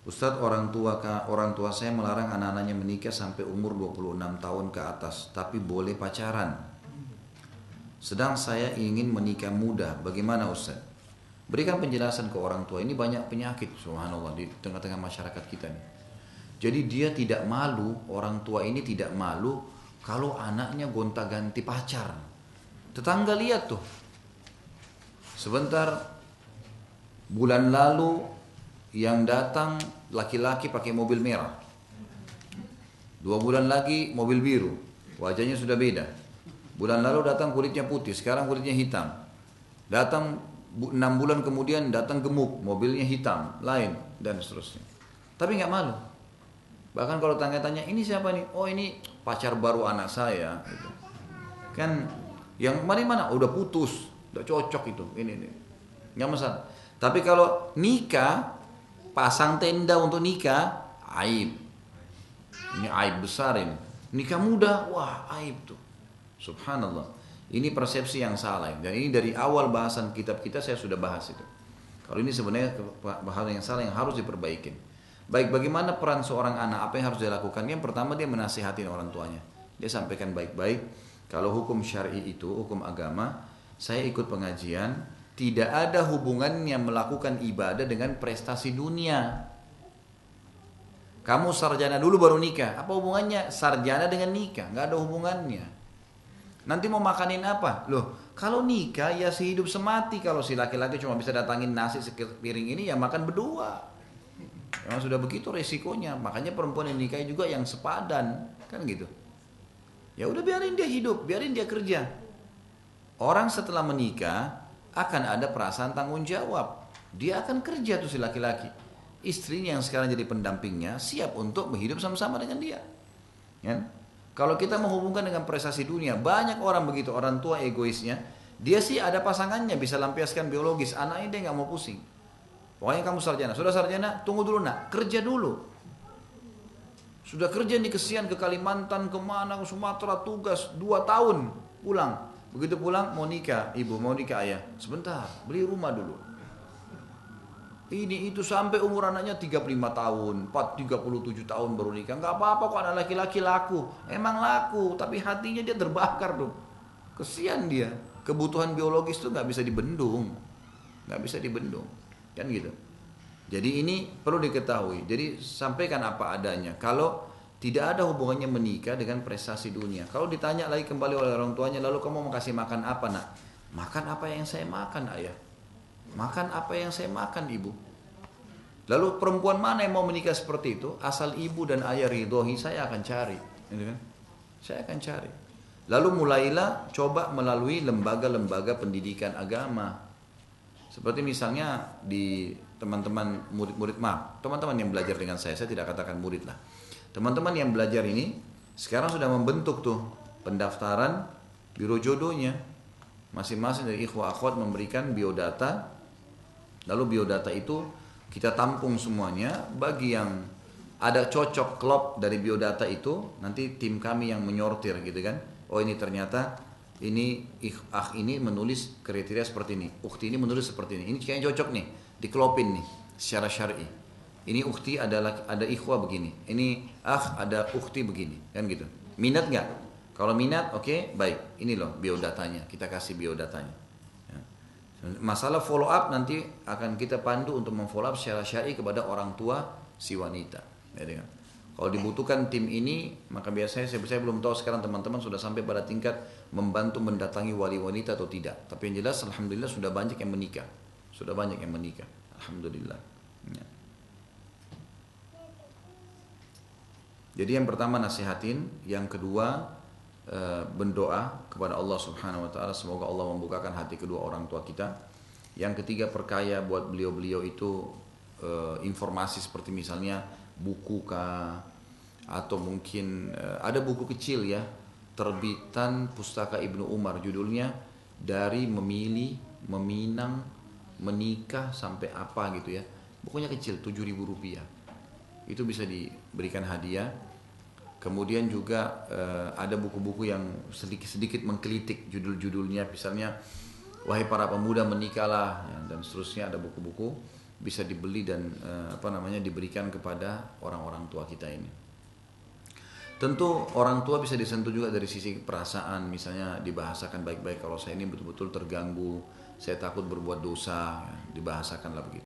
Ustadz, orang tua saya melarang anak-anaknya menikah sampai umur 26 tahun ke atas, tapi boleh pacaran. Sedang saya ingin menikah muda, bagaimana Ustadz? Berikan penjelasan ke orang tua. Ini banyak penyakit, subhanallah, di tengah-tengah masyarakat kita nih. Jadi dia tidak malu, orang tua ini tidak malu kalau anaknya gonta-ganti pacar. Tetangga lihat tuh, sebentar bulan lalu yang datang laki-laki pakai mobil merah. 2 bulan lagi mobil biru, wajahnya sudah beda. Bulan lalu datang kulitnya putih, sekarang kulitnya hitam. Datang 6 bulan kemudian datang gemuk, mobilnya hitam, lain dan seterusnya. Tapi nggak malu. Bahkan kalau tanya-tanya ini siapa nih? Oh ini pacar baru anak saya. Gitu. Kan yang kemarin mana? Udah putus, udah cocok itu. Ini nggak masalah. Tapi kalau nikah, pasang tenda untuk nikah, aib. Ini aib besar ini. Nikah muda, wah aib tuh. Subhanallah. Ini persepsi yang salah. Dan ini dari awal bahasan kitab kita saya sudah bahas itu. Kalau ini sebenarnya bahasan yang salah yang harus diperbaikin. Baik, bagaimana peran seorang anak? Apa yang harus dia lakukan? Yang pertama dia menasihatin orang tuanya. Dia sampaikan baik-baik. Kalau hukum syar'i itu, hukum agama, saya ikut pengajian, tidak ada hubungannya melakukan ibadah dengan prestasi dunia. Kamu sarjana dulu baru nikah. Apa hubungannya sarjana dengan nikah? Nggak ada hubungannya. Nanti mau makanin apa? Loh, kalau nikah ya sehidup semati. Kalau si laki-laki cuma bisa datangin nasi sepiring ini ya makan berdua. Memang sudah begitu resikonya. Makanya perempuan yang nikah juga yang sepadan, kan gitu. Ya udah biarin dia hidup, biarin dia kerja. Orang setelah menikah akan ada perasaan tanggung jawab. Dia akan kerja tuh si laki-laki. Istrinya yang sekarang jadi pendampingnya siap untuk hidup sama-sama dengan dia. Ya? Kalau kita menghubungkan dengan prestasi dunia, banyak orang begitu, orang tua egoisnya. Dia sih ada pasangannya, bisa lampiaskan biologis. Anaknya dia nggak mau pusing. Pokoknya kamu sarjana, sudah sarjana, tunggu dulu nak, kerja dulu. Sudah kerja nih kesian ke Kalimantan, kemana, ke Sumatera, tugas 2 tahun, pulang. Begitu pulang, mau nikah, ibu, mau nikah ayah. Sebentar, beli rumah dulu. Ini itu sampai umur anaknya 35 tahun, 37 tahun baru nikah. Enggak apa-apa kok anak laki-laki laku. Emang laku, tapi hatinya dia terbakar tuh. Kesian dia. Kebutuhan biologis tuh nggak bisa dibendung. Nggak bisa dibendung. Kan gitu. Jadi ini perlu diketahui. Jadi sampaikan apa adanya. Kalau tidak ada hubungannya menikah dengan prestasi dunia. Kalau ditanya lagi kembali oleh orang tuanya, lalu kamu mau kasih makan apa nak? Makan apa yang saya makan ayah. Makan apa yang saya makan ibu. Lalu perempuan mana yang mau menikah seperti itu? Asal ibu dan ayah ridhoi, saya akan cari. Gitu kan? Saya akan cari. Lalu mulailah coba melalui lembaga-lembaga pendidikan agama. Seperti misalnya di teman-teman murid-murid, maaf, teman-teman yang belajar dengan saya tidak katakan murid lah. Teman-teman yang belajar ini sekarang sudah membentuk tuh pendaftaran biro jodohnya. Masing-masing dari ikhwah akhwat memberikan biodata. Lalu biodata itu kita tampung semuanya. Bagi yang ada cocok klop dari biodata itu, nanti tim kami yang menyortir gitu kan. Oh ini ternyata ini ini menulis kriteria seperti ini. Ukhti ini menulis seperti ini. Ini kayaknya cocok nih, dikelopin nih secara syar'i. Ini ukhti ada ikhwah begini. Ini ada ukhti begini, kan gitu. Minat nggak? Kalau minat, oke, baik. Ini loh biodatanya. Kita kasih biodatanya. Masalah follow up nanti akan kita pandu untuk memfollow up secara syar'i kepada orang tua si wanita. Ya, kalau dibutuhkan tim ini, maka biasanya saya belum tahu sekarang teman-teman sudah sampai pada tingkat membantu mendatangi wali wanita atau tidak. Tapi yang jelas alhamdulillah sudah banyak yang menikah. Sudah banyak yang menikah. Alhamdulillah. Ya. Jadi yang pertama nasihatin, yang kedua berdoa kepada Allah Subhanahu wa taala semoga Allah membukakan hati kedua orang tua kita. Yang ketiga perkaya buat beliau-beliau itu informasi seperti misalnya buku kah atau mungkin ada buku kecil ya terbitan pustaka Ibnu Umar judulnya dari memilih, meminang, menikah sampai apa gitu ya. Bukunya kecil 7.000 rupiah. Itu bisa diberikan hadiah. Kemudian juga ada buku-buku yang sedikit-sedikit mengkritik judul-judulnya, misalnya wahai para pemuda menikahlah ya, dan seterusnya ada buku-buku. bisa dibeli dan diberikan kepada orang-orang tua kita ini. Tentu orang tua bisa disentuh juga dari sisi perasaan, misalnya dibahasakan baik-baik, kalau saya ini betul-betul terganggu, saya takut berbuat dosa, ya, dibahasakanlah begitu.